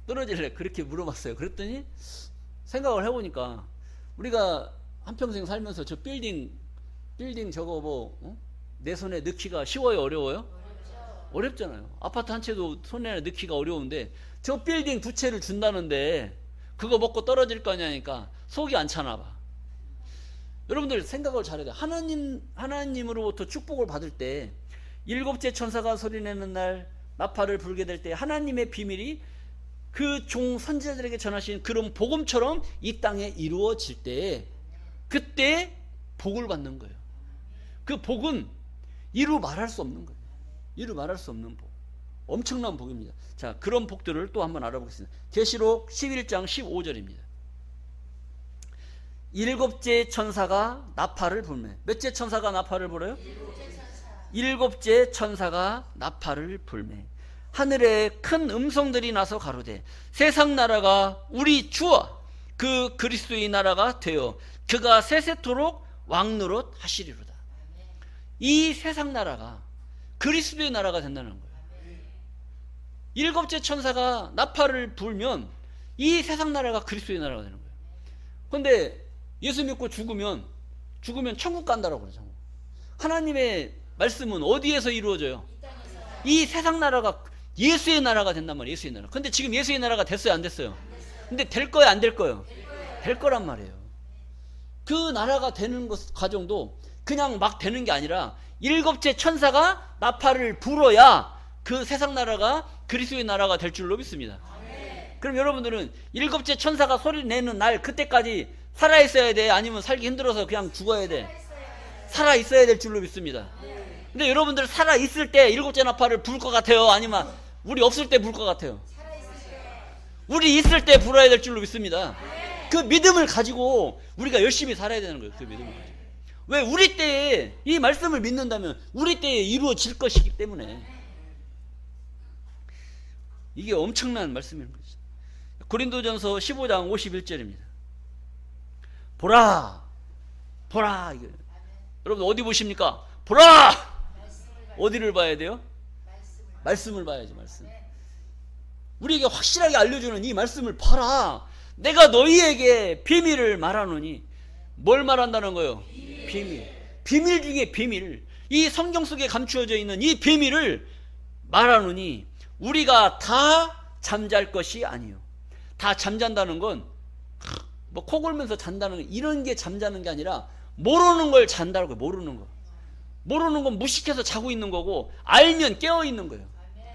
그렇게 물어봤어요. 그랬더니 생각을 해보니까 우리가 한평생 살면서 저 빌딩 저거 뭐 내 손에 넣기가 쉬워요? 어려워요? 어렵잖아요. 아파트 한 채도 손에 넣기가 어려운데 저 빌딩 2채를 준다는데 그거 먹고 떨어질 거 아니니까 속이 안 차나 봐. 여러분들 생각을 잘해야 돼요. 하나님으로부터 축복을 받을 때 일곱째 천사가 소리내는 날 나팔을 불게 될 때 하나님의 비밀이 그 종 선지자들에게 전하신 그런 복음처럼 이 땅에 이루어질 때 그때 복을 받는 거예요. 그 복은 이루 말할 수 없는 거예요. 이루 말할 수 없는 복. 엄청난 복입니다. 자, 그런 복들을 또 한번 알아보겠습니다. 계시록 11장 15절입니다. 일곱째 천사가 나팔을 불매. 몇째 천사가 나팔을 불어요? 일곱째 천사가 나팔을 불매. 하늘에 큰 음성들이 나서 가로되 세상 나라가 우리 주와 그 그리스도의 나라가 되어 그가 세세토록 왕노릇 하시리로다. 이 세상 나라가 그리스도의 나라가 된다는 거예요. 일곱째 천사가 나팔을 불면 이 세상 나라가 그리스도의 나라가 되는 거예요. 그런데 예수 믿고 죽으면 천국 간다라고 그래요. 천국. 하나님의 말씀은 어디에서 이루어져요? 이 세상 나라가 예수의 나라가 된단 말이에요. 예수의 나라. 근데 지금 예수의 나라가 됐어요? 안 됐어요? 근데 될 거예요? 안 될 거예요? 될 거란 말이에요. 그 나라가 되는 과정도 그냥 막 되는 게 아니라 일곱째 천사가 나팔을 불어야 그 세상 나라가 그리스도의 나라가 될 줄로 믿습니다. 그럼 여러분들은 일곱째 천사가 소리 내는 날 그때까지 살아있어야 돼? 아니면 살기 힘들어서 그냥 죽어야 돼? 살아있어야 될 줄로 믿습니다. 근데 여러분들 살아있을 때 일곱째 나팔을 불 것 같아요? 아니면 우리 없을 때 불 것 같아요? 우리 있을 때 불어야 될 줄로 믿습니다. 그 믿음을 가지고 우리가 열심히 살아야 되는 거예요. 그 믿음을 가지고. 왜? 우리 때에 이 말씀을 믿는다면 우리 때에 이루어질 것이기 때문에. 이게 엄청난 말씀인 거죠. 고린도전서 15장 51절입니다. 보라, 보라. 이거. 여러분 어디 보십니까? 보라. 어디를 봐야 돼요? 말씀을 봐야지. 말씀. 우리에게 확실하게 알려주는 이 말씀을 봐라. 내가 너희에게 비밀을 말하노니. 뭘 말한다는 거예요? 비밀. 비밀 중에 비밀. 이 성경 속에 감추어져 있는 이 비밀을 말하노니 우리가 다 잠잘 것이 아니요. 다 잠잔다는 건 뭐 코 골면서 잔다는 거, 이런 게 잠자는 게 아니라 모르는 걸 잔다는 거예요. 모르는 거. 모르는 건 무식해서 자고 있는 거고, 알면 깨어 있는 거예요.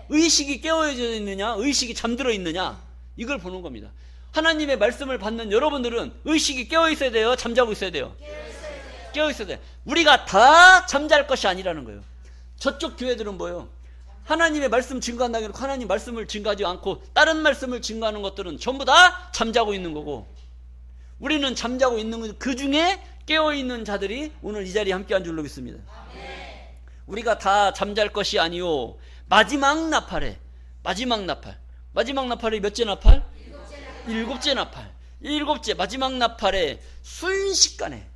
의식이 깨어져 있느냐, 의식이 잠들어 있느냐, 이걸 보는 겁니다. 하나님의 말씀을 받는 여러분들은 의식이 깨어 있어야 돼요? 잠자고 있어야 돼요? 깨어 있어야 돼요. 우리가 다 잠잘 것이 아니라는 거예요. 저쪽 교회들은 뭐예요? 하나님의 말씀 증거한다고 해서 하나님 말씀을 증거하지 않고 다른 말씀을 증거하는 것들은 전부 다 잠자고 있는 거고, 우리는 잠자고 있는 그 중에 깨어있는 자들이 오늘 이 자리에 함께한 줄로 믿습니다. 우리가 다 잠잘 것이 아니요 마지막 나팔에, 마지막 나팔, 마지막 나팔이 몇째 나팔? 일곱째 나팔. 일곱째 마지막 나팔에 순식간에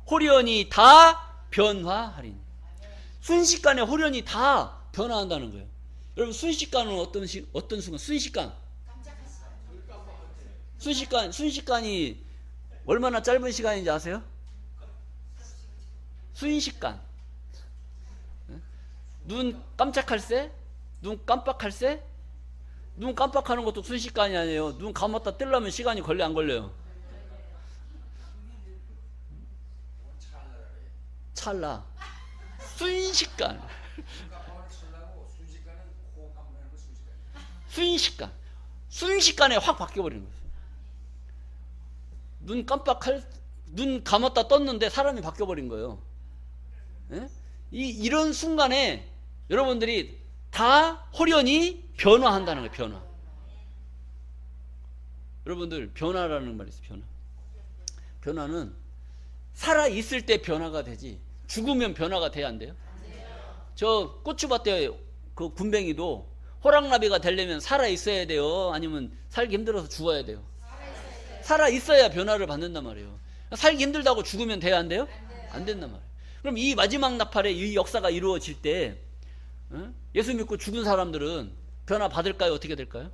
홀연히 다 변화하리니. 순식간에 홀연히 다 변화한다는 거예요. 여러분 순식간은 어떤 순간? 순식간이 얼마나 짧은 시간인지 아세요? 순식간. 눈 깜짝할 새? 눈 깜빡할 새? 눈 깜빡하는 것도 순식간이 아니에요. 눈 감았다 뜰려면 시간이 걸려 안 걸려요? 찰나. 순식간. 순식간에 확 바뀌어버리는 거예요. 눈 감았다 떴는데 사람이 바뀌어버린 거예요. 예? 이런 순간에 여러분들이 다 홀연히 변화한다는 거예요. 변화. 여러분들 변화라는 말이 있어요. 변화. 변화는 살아있을 때 변화가 되지 죽으면 변화가 돼야 안 돼요? 저 고추밭에 그 군뱅이도 호랑나비가 되려면 살아있어야 돼요? 아니면 살기 힘들어서 죽어야 돼요? 살아있어야 변화를 받는단 말이에요. 살기 힘들다고 죽으면 돼야 안 돼요? 안 된단 말이에요. 그럼 이 마지막 나팔의 이 역사가 이루어질 때 예수 믿고 죽은 사람들은 변화 받을까요? 어떻게 될까요?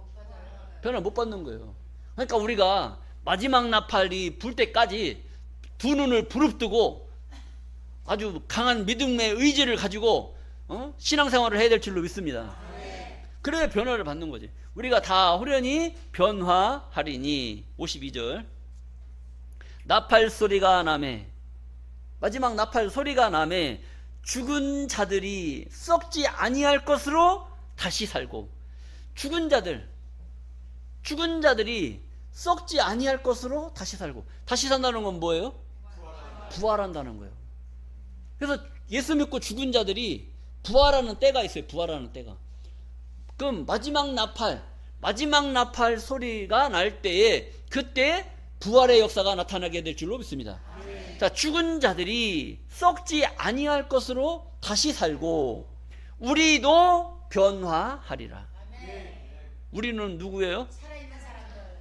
변화 못 받는 거예요. 그러니까 우리가 마지막 나팔이 불 때까지 두 눈을 부릅뜨고 아주 강한 믿음의 의지를 가지고 신앙생활을 해야 될 줄로 믿습니다. 그래야 변화를 받는 거지. 우리가 다 홀연히 변화하리니. 52절 나팔 소리가 나매, 마지막 나팔 소리가 나매 죽은 자들이 썩지 아니할 것으로 다시 살고. 죽은 자들이 썩지 아니할 것으로 다시 살고. 다시 산다는 건 뭐예요? 부활한다는 거예요. 그래서 예수 믿고 죽은 자들이 부활하는 때가 있어요. 부활하는 때가. 그럼 마지막 나팔 소리가 날 때에 그때 부활의 역사가 나타나게 될 줄로 믿습니다. 자, 죽은 자들이 썩지 아니할 것으로 다시 살고 우리도 변화하리라. 우리는 누구예요?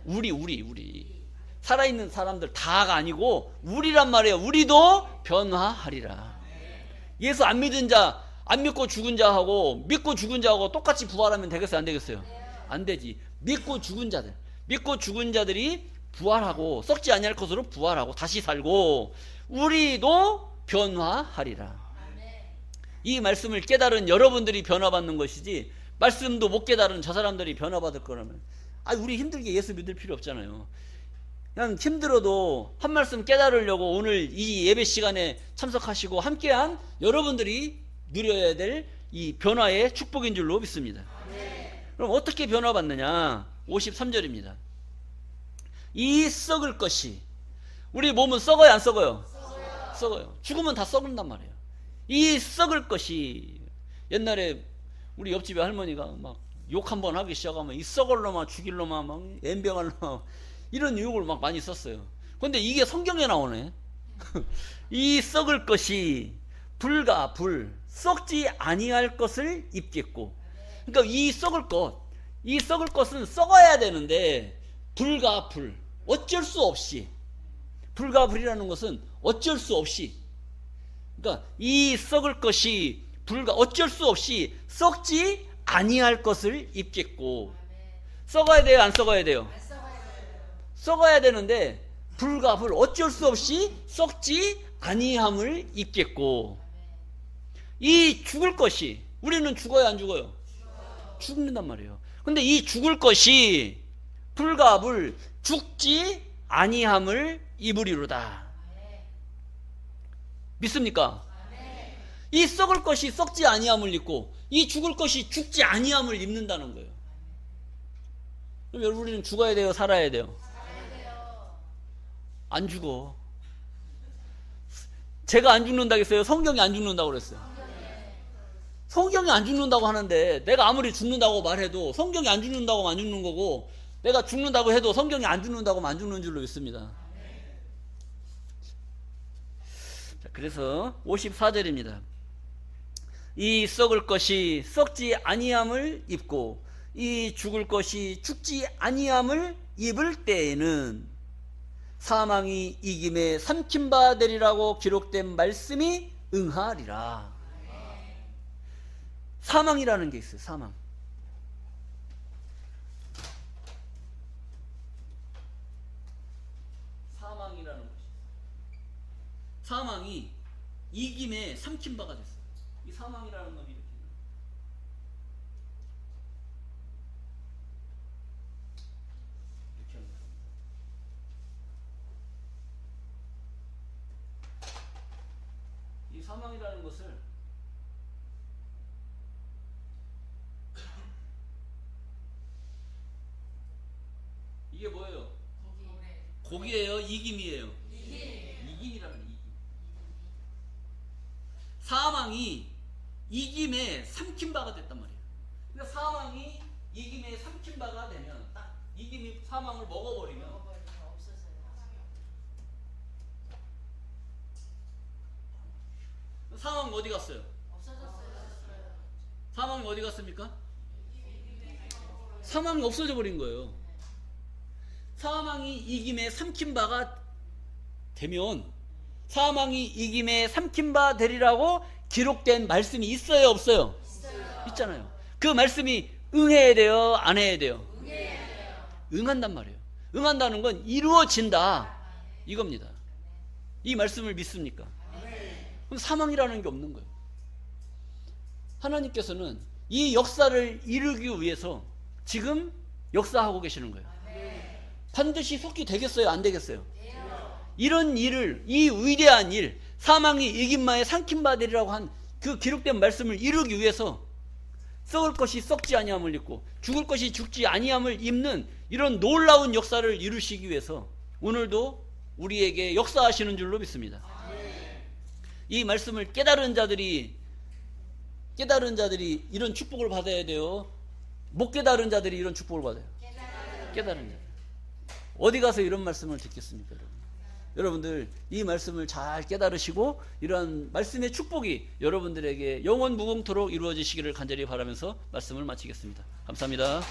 우리 살아있는 사람들 다가 아니고 우리란 말이에요. 우리도 변화하리라. 예수 안 믿은 자, 안 믿고 죽은 자하고 믿고 죽은 자하고 똑같이 부활하면 되겠어요? 안 되겠어요? 안 되지. 믿고 죽은 자들이 부활하고 썩지 아니할 것으로 부활하고 다시 살고 우리도 변화하리라. 이 말씀을 깨달은 여러분들이 변화받는 것이지 말씀도 못 깨달은 저 사람들이 변화받을 거라면 우리 힘들게 예수 믿을 필요 없잖아요. 그냥 힘들어도 한 말씀 깨달으려고 오늘 이 예배 시간에 참석하시고 함께한 여러분들이 누려야 될 이 변화의 축복인 줄로 믿습니다. 그럼 어떻게 변화받느냐? 53절입니다. 이 썩을 것이, 우리 몸은 썩어요 안 썩어요? 썩어요. 죽으면 다 썩는단 말이에요. 이 썩을 것이, 옛날에 우리 옆집에 할머니가 막 욕 한번 하기 시작하면 이 썩을 놈아 죽일 놈아 막 엠병할 놈아 이런 유혹을 막 많이 썼어요. 근데 이게 성경에 나오네. 이 썩을 것이 불과 불 썩지 아니할 것을 입겠고. 그러니까 이 썩을 것은 썩어야 되는데 불과 불, 어쩔 수 없이, 불과 불이라는 것은 어쩔 수 없이, 그러니까 이 썩을 것이 불과 어쩔 수 없이 썩지 아니할 것을 입겠고. 썩어야 돼요, 안 썩어야 돼요? 썩어야 되는데 불과 불 어쩔 수 없이 썩지 아니함을 입겠고. 이 죽을 것이, 우리는 죽어요, 안 죽어요? 죽는단 말이에요. 근데 이 죽을 것이 불과 불 죽지 아니함을 입으리로다. 믿습니까? 이 썩을 것이 썩지 아니함을 입고 이 죽을 것이 죽지 아니함을 입는다는 거예요. 그럼 여러분, 우리는 죽어야 돼요, 살아야 돼요? 안 죽어. 제가 안 죽는다고 했어요? 성경이 안 죽는다고 그랬어요? 성경이 안 죽는다고 하는데 내가 아무리 죽는다고 말해도 성경이 안 죽는다고 하면 안 죽는 거고, 내가 죽는다고 해도 성경이 안 죽는다고 하면 안 죽는 줄로 믿습니다. 자, 그래서 54절입니다. 이 썩을 것이 썩지 아니함을 입고 이 죽을 것이 죽지 아니함을 입을 때에는 사망이 이김에 삼킨 바 되리라고 기록된 말씀이 응하리라. 사망이라는 게 있어요. 사망. 사망이라는 것이, 사망이 이김에 삼킨 바가 됐어요. 이 사망이라는 건 이렇게 합니다. 이 사망이라는 것을 이게 뭐예요? 고기예요? 이김이에요? 이김이라는 이김. 사망이 이김에 삼킨 바가 됐단 말이에요. 근데 사망이 이김에 삼킨 바가 되면, 딱 이김이 사망을 먹어버리면 사망이 어디 갔어요? 사망이 어디 갔습니까? 사망이 없어져 버린 거예요. 사망이 이김에 삼킨 바가 되면, 사망이 이김에 삼킨 바 되리라고 기록된 말씀이 있어요, 없어요? 있잖아요. 그 말씀이 응해야 돼요, 안 해야 돼요? 응한단 말이에요. 응한다는 건 이루어진다, 이겁니다. 이 말씀을 믿습니까? 그럼 사망이라는 게 없는 거예요. 하나님께서는 이 역사를 이루기 위해서 지금 역사하고 계시는 거예요. 반드시 속히 되겠어요, 안 되겠어요? 이런 일을, 이 위대한 일, 사망이 이김마에 삼킨 바 되리라고 한 그 기록된 말씀을 이루기 위해서 썩을 것이 썩지 아니함을 입고 죽을 것이 죽지 아니함을 입는 이런 놀라운 역사를 이루시기 위해서 오늘도 우리에게 역사하시는 줄로 믿습니다. 이 말씀을 깨달은 자들이 이런 축복을 받아야 돼요? 못 깨달은 자들이 이런 축복을 받아요? 깨달은 자들. 어디 가서 이런 말씀을 듣겠습니까, 여러분? 여러분들 이 말씀을 잘 깨달으시고 이러한 말씀의 축복이 여러분들에게 영원 무궁토록 이루어지시기를 간절히 바라면서 말씀을 마치겠습니다. 감사합니다.